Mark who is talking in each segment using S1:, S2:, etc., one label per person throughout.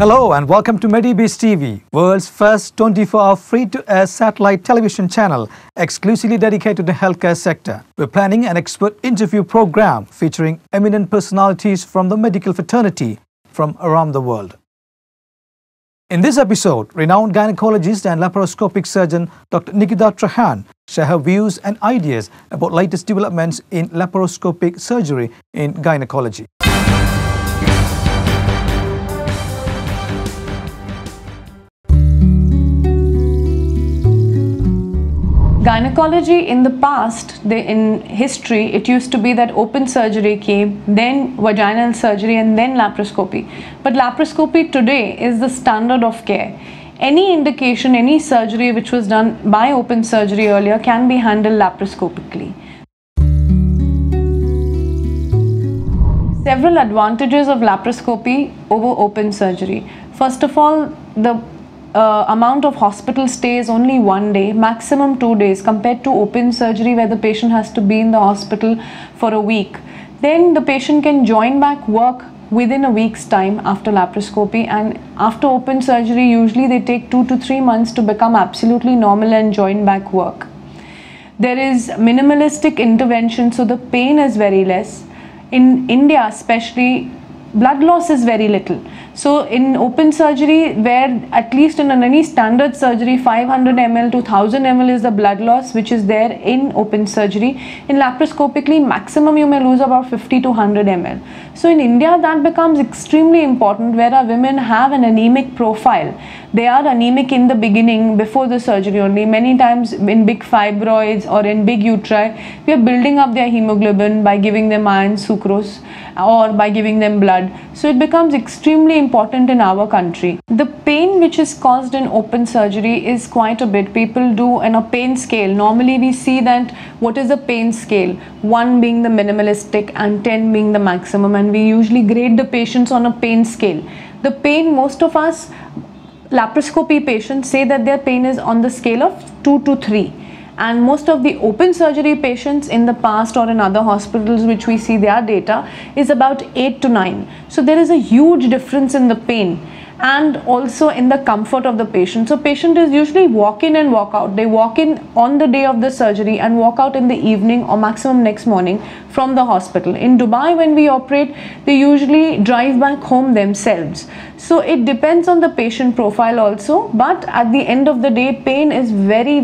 S1: Hello and welcome to MediBiz TV, world's first 24-hour free-to-air satellite television channel exclusively dedicated to the healthcare sector. We're planning an expert interview program featuring eminent personalities from the medical fraternity from around the world. In this episode, renowned gynecologist and laparoscopic surgeon Dr. Nikitha Trehan share her views and ideas about latest developments in laparoscopic surgery in gynecology.
S2: Gynecology in the past, in history, it used to be that open surgery came, then vaginal surgery and then laparoscopy. But laparoscopy today is the standard of care. Any indication, any surgery which was done by open surgery earlier can be handled laparoscopically. Several advantages of laparoscopy over open surgery. First of all, the amount of hospital stay is only 1 day, maximum 2 days, compared to open surgery where the patient has to be in the hospital for a week. Then the patient can join back work within a week's time after laparoscopy, and after open surgery usually they take 2 to 3 months to become absolutely normal and join back work. There is minimalistic intervention, so the pain is very less. In India especially, blood loss is very little. So in open surgery, where at least in any standard surgery 500 ml to 1000 ml is the blood loss which is there in open surgery, in laparoscopically maximum you may lose about 50 to 100 ml. So in India that becomes extremely important, where our women have an anemic profile. They are anemic in the beginning before the surgery only. Many times in big fibroids or in big uteri, we are building up their hemoglobin by giving them iron sucrose or by giving them blood. So it becomes extremely important in our country. The pain which is caused in open surgery is quite a bit. People do in a pain scale. Normally we see that what is a pain scale? 1 being the minimalistic and 10 being the maximum, and we usually grade the patients on a pain scale. The pain, most of us laparoscopy patients say that their pain is on the scale of 2 to 3. And most of the open surgery patients in the past or in other hospitals which we see their data is about 8 to 9. So there is a huge difference in the pain and also in the comfort of the patient. So patient is usually walk in and walk out. They walk in on the day of the surgery and walk out in the evening or maximum next morning from the hospital. In Dubai, when we operate, they usually drive back home themselves. So it depends on the patient profile also, but at the end of the day, pain is very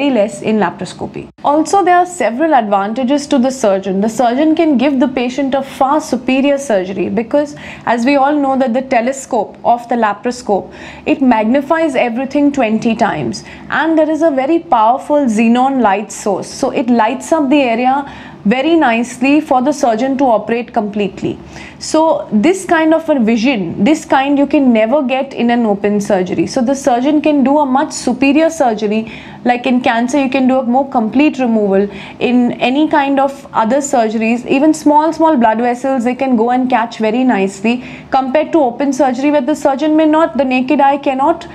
S2: less in laparoscopy. Also, there are several advantages to the surgeon. The surgeon can give the patient a far superior surgery because, as we all know, that the telescope of the laparoscope, it magnifies everything 20 times, and there is a very powerful xenon light source. So it lights up the area very nicely for the surgeon to operate completely. So this kind of a vision, this kind you can never get in an open surgery. So the surgeon can do a much superior surgery. Like in cancer, you can do a more complete removal. In any kind of other surgeries, even small blood vessels, they can go and catch very nicely, compared to open surgery where the surgeon may not, the naked eye cannot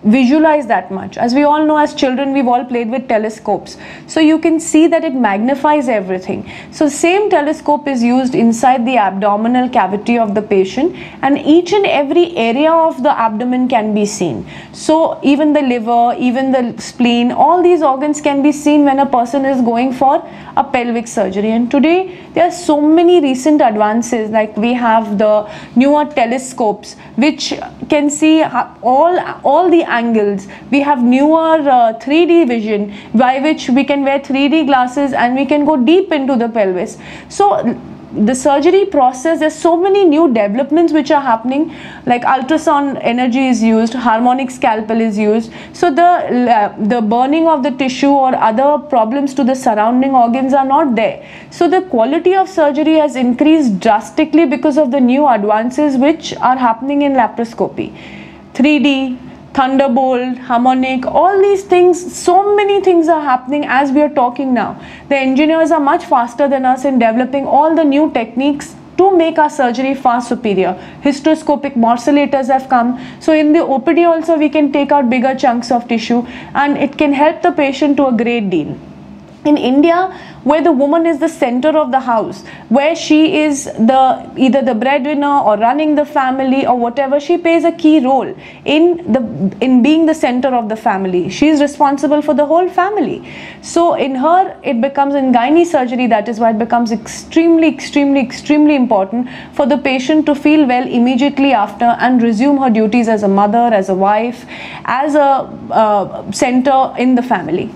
S2: visualize that much. As we all know, as children we've all played with telescopes, so you can see that it magnifies everything. So same telescope is used inside the abdominal cavity of the patient, and each and every area of the abdomen can be seen. So even the liver, even the spleen, all these organs can be seen when a person is going for a pelvic surgery. And today there are so many recent advances, like we have the newer telescopes which can see all the angles. We have newer 3D vision by which we can wear 3D glasses and we can go deep into the pelvis. So the surgery process, there's so many new developments which are happening, like ultrasound energy is used, harmonic scalpel is used. So the burning of the tissue or other problems to the surrounding organs are not there. So the quality of surgery has increased drastically because of the new advances which are happening in laparoscopy. 3D, Thunderbolt, harmonic, all these things, so many things are happening as we are talking now. The engineers are much faster than us in developing all the new techniques to make our surgery far superior. Hysteroscopic morcellators have come. So in the OPD also we can take out bigger chunks of tissue, and it can help the patient to a great deal. In India, where the woman is the center of the house, where she is either the breadwinner or running the family or whatever. She plays a key role in being the center of the family. She is responsible for the whole family. So in her, it becomes, in gynae surgery, that is why it becomes extremely important for the patient to feel well immediately after and resume her duties as a mother, as a wife, as a center in the family.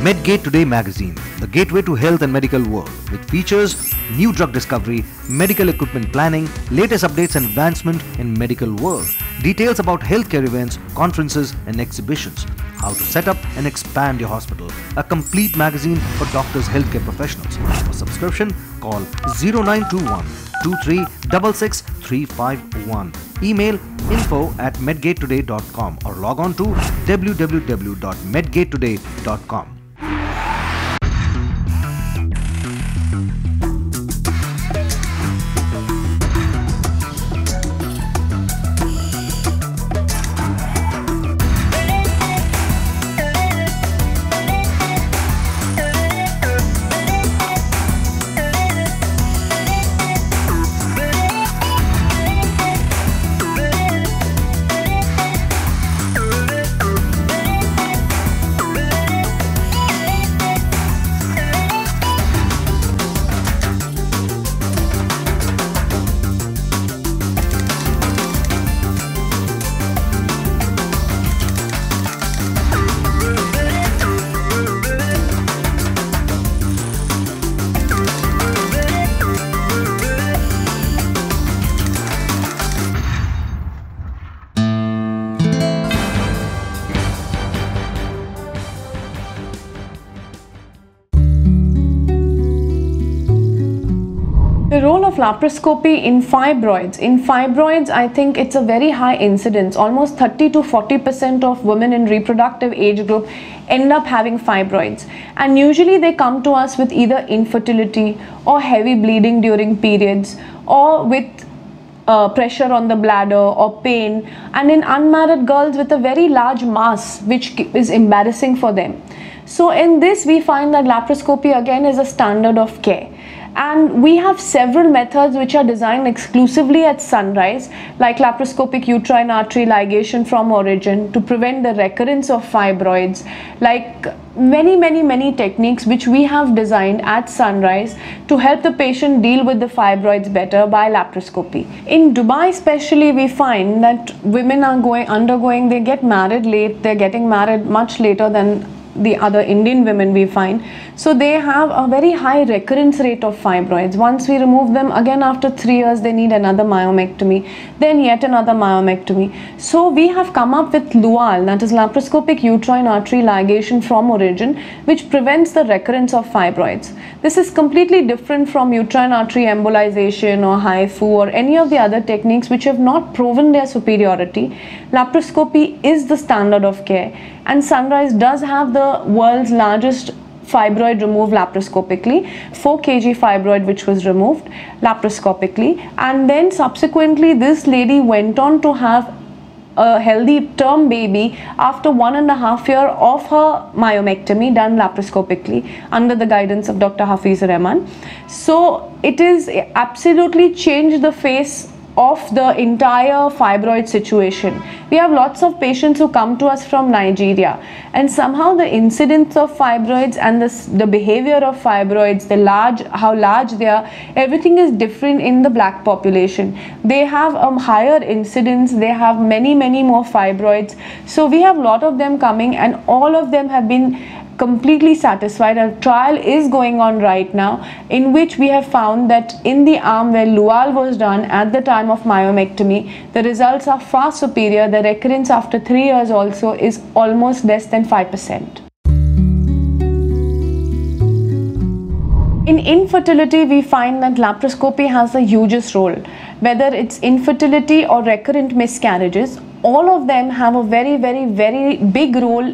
S3: MedGate Today magazine, the gateway to health and medical world, with features, new drug discovery, medical equipment planning, latest updates and advancement in medical world, details about healthcare events, conferences and exhibitions, how to set up and expand your hospital, a complete magazine for doctors, healthcare professionals. For subscription, call 0921 2366 351. Email info@medgatetoday.com or log on to www.medgatetoday.com.
S2: The role of laparoscopy in fibroids. In fibroids, I think it's a very high incidence. Almost 30 to 40% of women in reproductive age group end up having fibroids. And usually they come to us with either infertility or heavy bleeding during periods, or with pressure on the bladder or pain, and in unmarried girls with a very large mass which is embarrassing for them. So in this, we find that laparoscopy again is a standard of care. And we have several methods which are designed exclusively at Sunrise, like laparoscopic uterine artery ligation from origin to prevent the recurrence of fibroids, like many techniques which we have designed at Sunrise to help the patient deal with the fibroids better by laparoscopy. In Dubai especially, we find that women are they get married late, they're getting married much later than the other Indian women we find. So they have a very high recurrence rate of fibroids. Once we remove them, again after 3 years they need another myomectomy, then yet another myomectomy. So we have come up with LUAL, that is laparoscopic uterine artery ligation from origin, which prevents the recurrence of fibroids. This is completely different from uterine artery embolization or HIFU or any of the other techniques which have not proven their superiority. Laparoscopy is the standard of care, and Sunrise does have the world's largest fibroid removed laparoscopically, 4 kg fibroid which was removed laparoscopically, and then subsequently this lady went on to have a healthy term baby after 1.5 years of her myomectomy done laparoscopically under the guidance of Dr. Hafiz Rahman. So it is absolutely changed the face of the entire fibroid situation. We have lots of patients who come to us from Nigeria, and somehow the incidence of fibroids and the behavior of fibroids, how large they are, everything is different in the black population. They have a higher incidence, they have many more fibroids. So we have a lot of them coming, and all of them have been completely satisfied. A trial is going on right now in which we have found that in the arm where LUAL was done at the time of myomectomy, the results are far superior. The recurrence after 3 years also is almost less than 5%. In infertility, we find that laparoscopy has the hugest role. Whether it's infertility or recurrent miscarriages, all of them have a very big role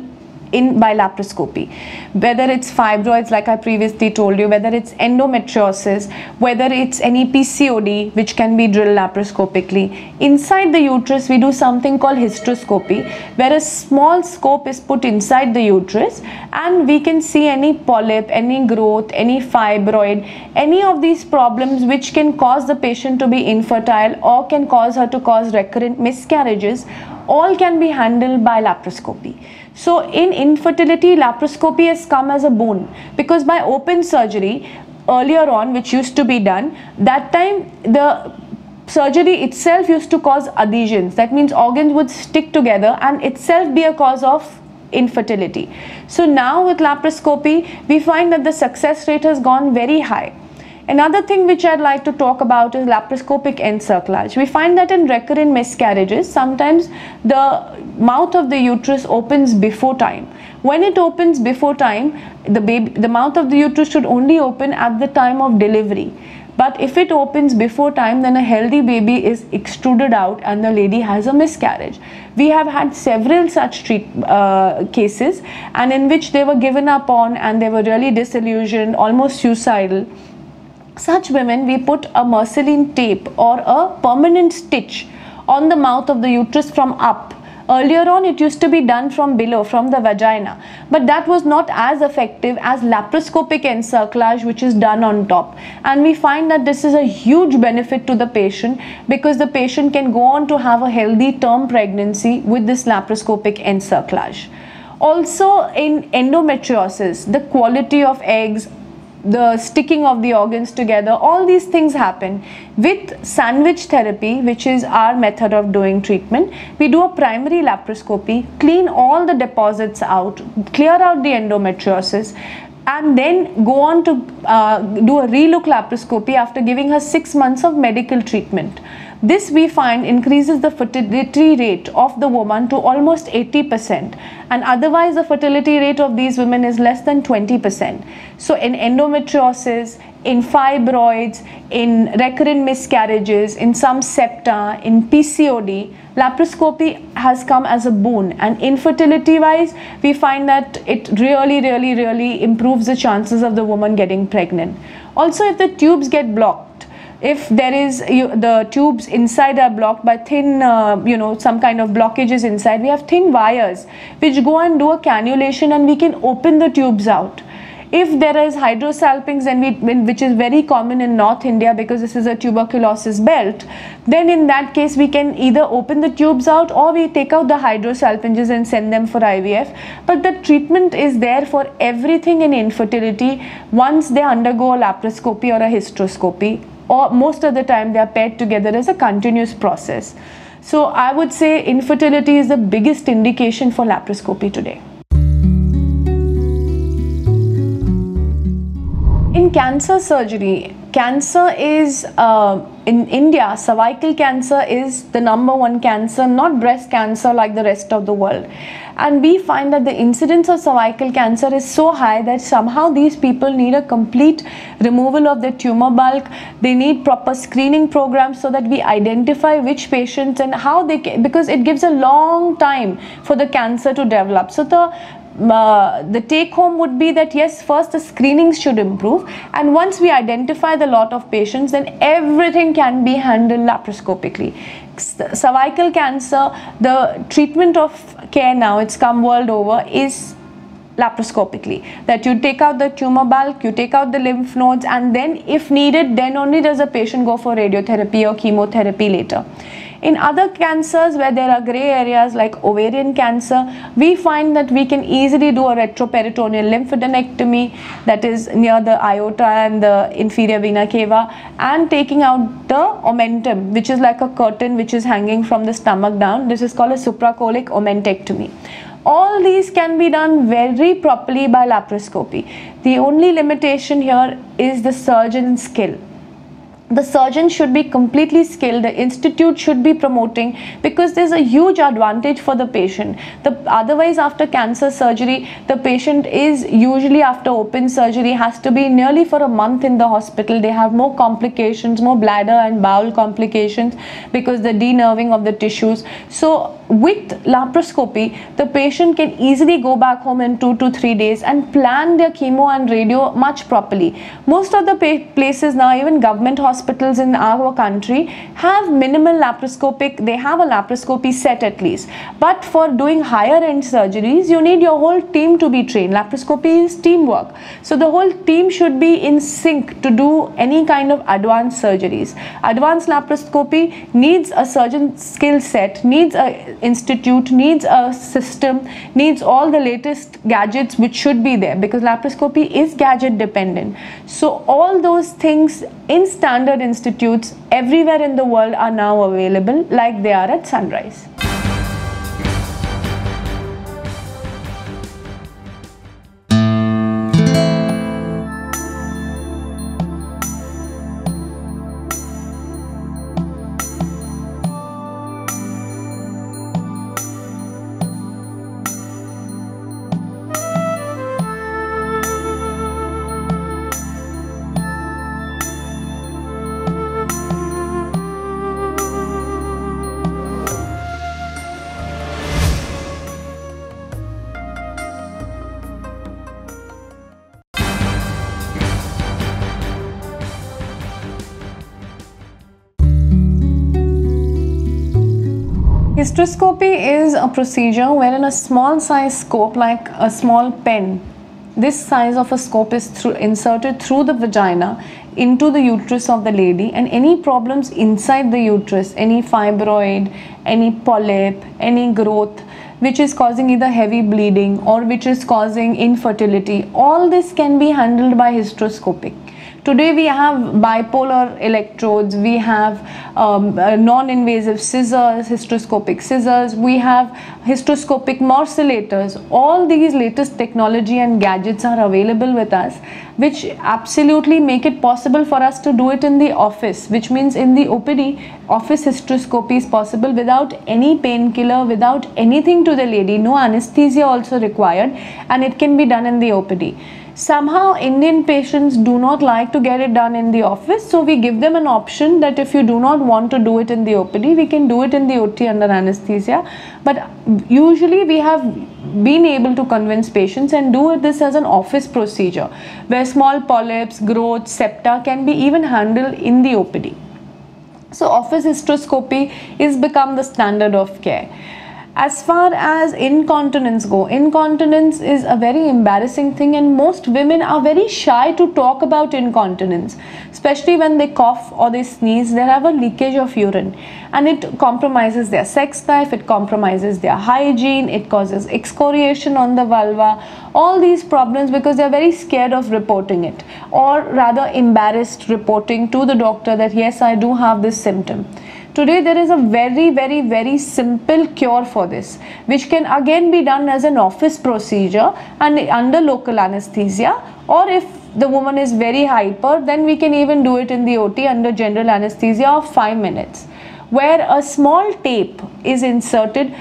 S2: by laparoscopy. Whether it's fibroids, like I previously told you, whether it's endometriosis, whether it's any PCOD, which can be drilled laparoscopically. Inside the uterus, we do something called hysteroscopy, where a small scope is put inside the uterus and we can see any polyp, any growth, any fibroid, any of these problems which can cause the patient to be infertile or can cause her to cause recurrent miscarriages, all can be handled by laparoscopy. So in infertility, laparoscopy has come as a boon, because by open surgery earlier on, which used to be done, that time the surgery itself used to cause adhesions. That means organs would stick together and itself be a cause of infertility. So now with laparoscopy, we find that the success rate has gone very high. Another thing which I'd like to talk about is laparoscopic encerclage. We find that in recurrent miscarriages, sometimes the mouth of the uterus opens before time. When it opens before time, the mouth of the uterus should only open at the time of delivery. But if it opens before time, then a healthy baby is extruded out and the lady has a miscarriage. We have had several such cases, and in which they were given up on and they were really disillusioned, almost suicidal. Such women, we put a Marceline tape or a permanent stitch on the mouth of the uterus from up. Earlier on, it used to be done from below, from the vagina, but that was not as effective as laparoscopic encerclage, which is done on top. And we find that this is a huge benefit to the patient, because the patient can go on to have a healthy term pregnancy with this laparoscopic encerclage. Also in endometriosis, the quality of eggs, the sticking of the organs together, all these things happen. With sandwich therapy, which is our method of doing treatment, we do a primary laparoscopy, clean all the deposits out, clear out the endometriosis, and then go on to do a relook laparoscopy after giving her 6 months of medical treatment. This we find increases the fertility rate of the woman to almost 80%, and otherwise the fertility rate of these women is less than 20%. So in endometriosis, in fibroids, in recurrent miscarriages, in some septa, in PCOD, laparoscopy has come as a boon. And infertility wise, we find that it really improves the chances of the woman getting pregnant. Also, if the tubes get blocked, if there is the tubes inside are blocked by thin some kind of blockages inside, we have thin wires which go and do a cannulation and we can open the tubes out. If there is hydrosalpinx, which is very common in North India because this is a tuberculosis belt, then in that case we can either open the tubes out or we take out the hydrosalpinges and send them for IVF. But the treatment is there for everything in infertility once they undergo a laparoscopy or a hysteroscopy, or most of the time they are paired together as a continuous process. So I would say infertility is the biggest indication for laparoscopy today. In cancer surgery, cancer is, in India, cervical cancer is the #1 cancer, not breast cancer like the rest of the world. And we find that the incidence of cervical cancer is so high that somehow these people need a complete removal of the tumor bulk. They need proper screening programs so that we identify which patients and how they can, because it gives a long time for the cancer to develop. So the take home would be that yes, first the screenings should improve, and once we identify the lot of patients, then everything can be handled laparoscopically. Cervical cancer, the treatment of care now, it's come world over, is laparoscopically, that you take out the tumor bulk, you take out the lymph nodes, and then if needed, then only does a patient go for radiotherapy or chemotherapy later. In other cancers where there are gray areas like ovarian cancer, we find that we can easily do a retroperitoneal lymphadenectomy, that is near the aorta and the inferior vena cava, and taking out the omentum, which is like a curtain which is hanging from the stomach down. This is called a supracolic omentectomy. All these can be done very properly by laparoscopy. The only limitation here is the surgeon's skill. The surgeon should be completely skilled, the institute should be promoting, because there's a huge advantage for the patient. Otherwise, after cancer surgery, the patient is usually, after open surgery, has to be nearly for a month in the hospital. They have more complications, more bladder and bowel complications because the denerving of the tissues. So with laparoscopy, the patient can easily go back home in 2 to 3 days and plan their chemo and radio much properly. Most of the places now, even government hospitals in our country, have minimal laparoscopic, they have a laparoscopy set at least. But for doing higher end surgeries, you need your whole team to be trained. Laparoscopy is teamwork. So the whole team should be in sync to do any kind of advanced surgeries. Advanced laparoscopy needs a surgeon skill set, needs a institute, needs a system, needs all the latest gadgets which should be there, because laparoscopy is gadget dependent. So all those things in standard institutes everywhere in the world are now available, like they are at Sunrise. Hysteroscopy is a procedure wherein a small size scope, like a small pen, this size of a scope is inserted through the vagina into the uterus of the lady, and any problems inside the uterus, any fibroid, any polyp, any growth which is causing either heavy bleeding or which is causing infertility, all this can be handled by hysteroscopic. Today we have bipolar electrodes, we have non-invasive scissors, hysteroscopic scissors, we have hysteroscopic morcellators. All these latest technology and gadgets are available with us, which absolutely make it possible for us to do it in the office, which means in the OPD, office hysteroscopy is possible without any painkiller, without anything to the lady, no anesthesia also required, and it can be done in the OPD. Somehow Indian patients do not like to get it done in the office, so we give them an option that if you do not want to do it in the OPD, we can do it in the OT under anesthesia. But usually we have been able to convince patients and do this as an office procedure, where small polyps, growth, septa can be even handled in the OPD. So office hysteroscopy is become the standard of care. As far as incontinence go, incontinence is a very embarrassing thing, and most women are very shy to talk about incontinence, especially when they cough or they sneeze. They have a leakage of urine, and it compromises their sex life, it compromises their hygiene, it causes excoriation on the vulva, all these problems, because they are very scared of reporting it, or rather embarrassed reporting to the doctor that yes, I do have this symptom. Today there is a very simple cure for this, which can again be done as an office procedure and under local anesthesia, or if the woman is very hyper, then we can even do it in the OT under general anesthesia of 5 minutes, where a small tape is inserted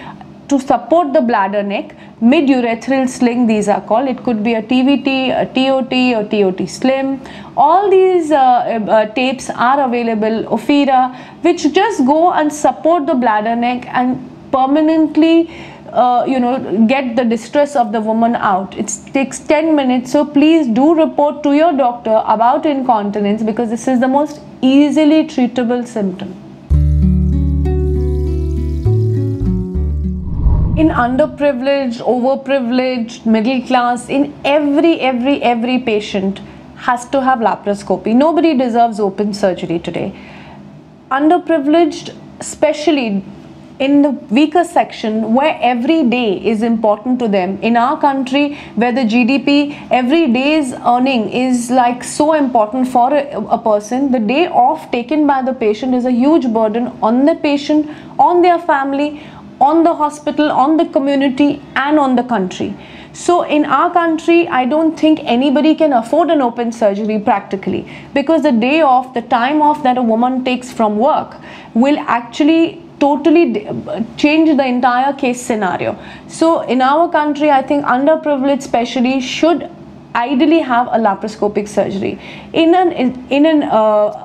S2: to support the bladder neck, mid-urethral sling these are called. It could be a TVT, a TOT or TOT slim. All these tapes are available, Ophira, which just go and support the bladder neck and permanently get the distress of the woman out. It takes 10 minutes, so please do report to your doctor about incontinence, because this is the most easily treatable symptom. In underprivileged, overprivileged, middle class, in every patient has to have laparoscopy. Nobody deserves open surgery today. Underprivileged, especially in the weaker section, where every day is important to them. In our country, where the GDP, every day's earning is like so important for a person, the day off taken by the patient is a huge burden on the patient, on their family, on the hospital, on the community, and on the country. So in our country, I don't think anybody can afford an open surgery practically, because the day off, the time off that a woman takes from work will actually totally change the entire case scenario. So in our country, I think underprivileged especially should ideally have a laparoscopic surgery in an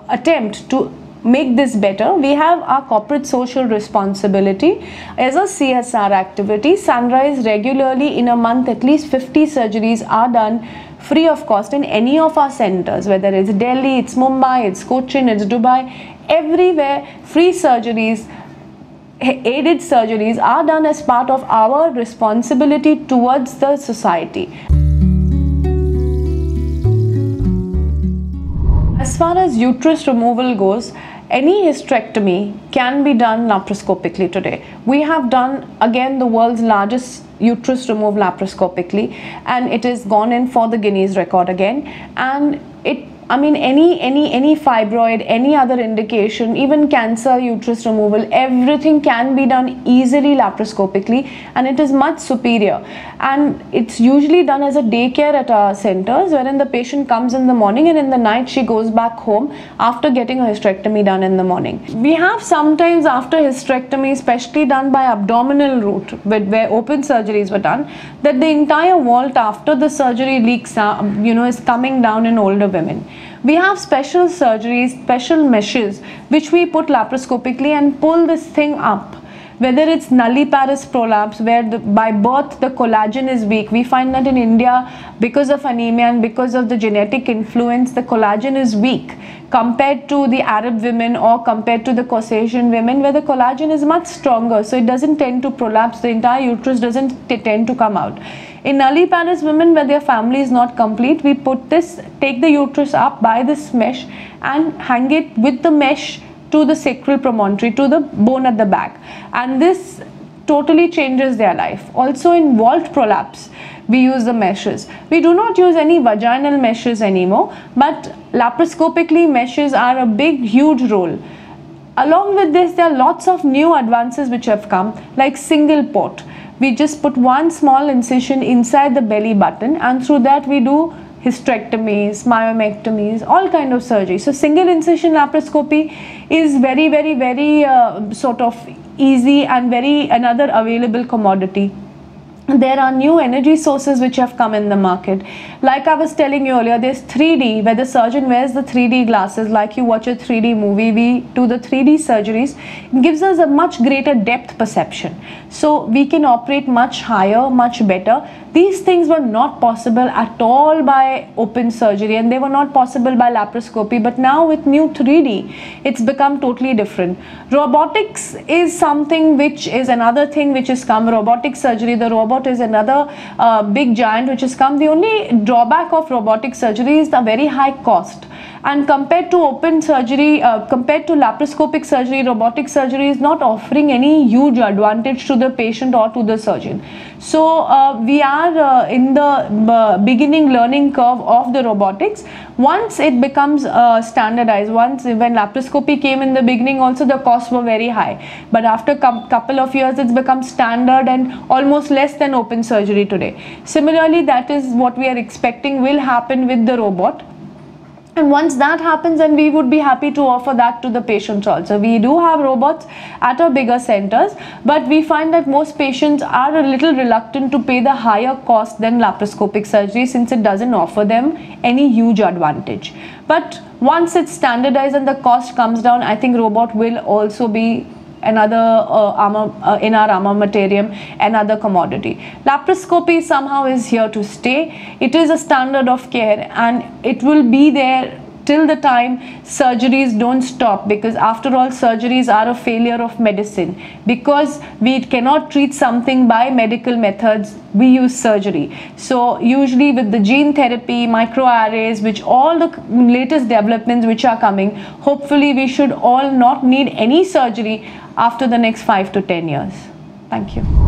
S2: attempt to make this better, we have our corporate social responsibility as a CSR activity. Sunrise regularly in a month, at least 50 surgeries are done free of cost in any of our centers, whether it's Delhi, it's Mumbai, it's Cochin, it's Dubai, everywhere free surgeries, aided surgeries are done as part of our responsibility towards the society. As far as uterus removal goes, any hysterectomy can be done laparoscopically today. We have done again the world's largest uterus removed laparoscopically, and it is gone in for the Guinness record again. And any fibroid, any other indication, even cancer uterus removal, everything can be done easily laparoscopically, and it is much superior. And it's usually done as a daycare at our centers, wherein the patient comes in the morning and in the night she goes back home after getting a hysterectomy done in the morning. We have sometimes after hysterectomy, especially done by abdominal route, where open surgeries were done, that the entire vault after the surgery leaks, is coming down in older women. We have special surgeries, special meshes, which we put laparoscopically and pull this thing up. Whether it's nulliparous prolapse, where by birth the collagen is weak. We find that in India, because of anemia and because of the genetic influence, the collagen is weak compared to the Arab women or compared to the Caucasian women, where the collagen is much stronger, so it doesn't tend to prolapse, the entire uterus doesn't tend to come out. In nulliparous women, where their family is not complete, we put this, take the uterus up by this mesh and hang it with the mesh to the sacral promontory, to the bone at the back, and this totally changes their life. Also in vault prolapse, we use the meshes. We do not use any vaginal meshes anymore, but laparoscopically meshes are a big, huge role. Along with this, there are lots of new advances which have come, like single port. We just put one small incision inside the belly button, and through that we do hysterectomies, myomectomies, all kind of surgery. So single incision laparoscopy is very, very, very sort of easy and another available commodity. There are new energy sources which have come in the market. Like I was telling you earlier, there's 3D, where the surgeon wears the 3D glasses, like you watch a 3D movie. We do the 3D surgeries. It gives us a much greater depth perception. So we can operate much higher, much better. These things were not possible at all by open surgery, and they were not possible by laparoscopy. But now with new 3D, it's become totally different. Robotics is something which is another thing which has come. Robotic surgery, the robot is another big giant which has come. The only drawback of robotic surgery is the very high cost. And compared to open surgery, compared to laparoscopic surgery, robotic surgery is not offering any huge advantage to the patient or to the surgeon. So we are in the beginning learning curve of the robotics. Once it becomes standardized, when laparoscopy came in the beginning also, the costs were very high. But after a couple of years, it's become standard and almost less than open surgery today. Similarly, that is what we are expecting will happen with the robot. And once that happens, then we would be happy to offer that to the patients also. We do have robots at our bigger centers, but we find that most patients are a little reluctant to pay the higher cost than laparoscopic surgery, since it doesn't offer them any huge advantage. But once it's standardized and the cost comes down, I think robot will also be another in our armamentarium, another commodity. Laparoscopy somehow is here to stay. It is a standard of care, and it will be there till the time surgeries don't stop, because after all, surgeries are a failure of medicine. Because we cannot treat something by medical methods, we use surgery. So usually with the gene therapy, microarrays, which all the latest developments which are coming, hopefully we should all not need any surgery after the next 5 to 10 years. Thank you.